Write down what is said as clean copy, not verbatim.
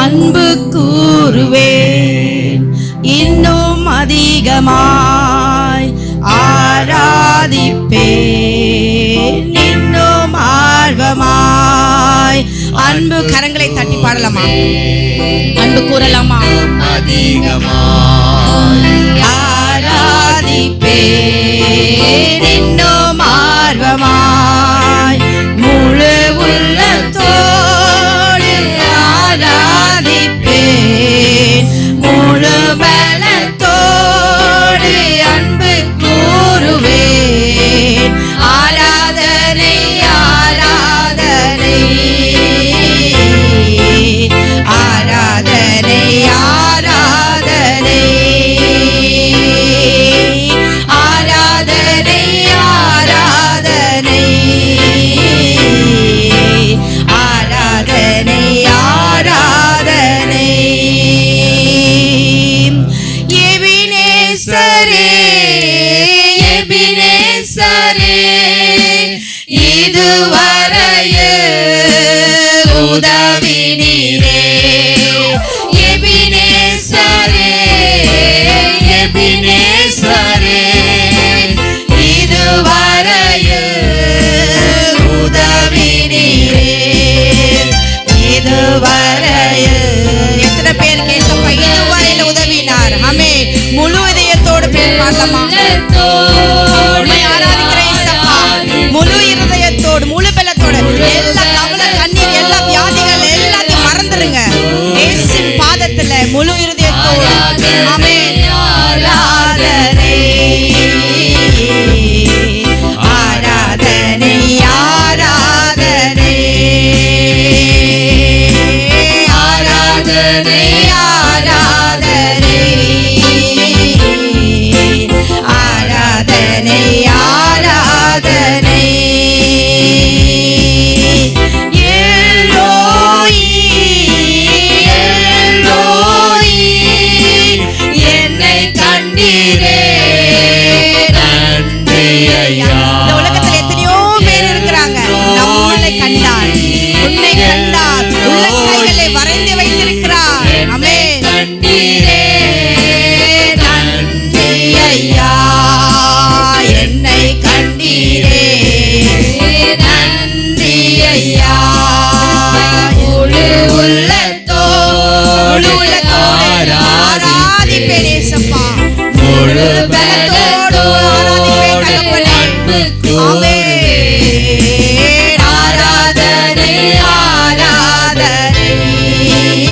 அன்பு கூறுவேன், இன்னும் அதிகமாய் ஆராதிப்பேன், இன்னும் ஆர்வமாய். அன்பு கரங்களை தட்டி பாடலாமா? அன்பு கூறலாமா? அதிகமாய் ஆராதிப்பேன், இன்னும் ஆர்வமாய் முழு உள்ளத்தோடு ஆராதிப்பேன், முழு பலத்தோடு அன்பு கூறுவேன். ஆராதனை ஆராதனை ஆராதனை ஆராதனை ஆராதனை ஆராதனை ஆராதனை. எபினேசரே எபினேசரே இதுவரையில் உதவி நீரே. எபினேசரே எபினேசரே இதுவரையில் உதவி நீரே. இதுவரையில் எத்தனை பேர் கேசப்பா இதுவரையில் உதவினார்? ஆமே. முழு இதயத்தோடு பேர் பாடலாமா? ஆராதிக்கிற இயேசப்பா முழு இருதயத்தோடு முழு பலத்தோடு எல்லா கவலை கண்ணீர் எல்லா வியாதிகள் எல்லாத்தையும் மறந்துருங்க. இயேசுவின் பாதத்துல முழு இருதயத்தோடு. ஆமே. ஆராதனை ஆராதனை ஆராதனை ஆராதனை ஆராதனை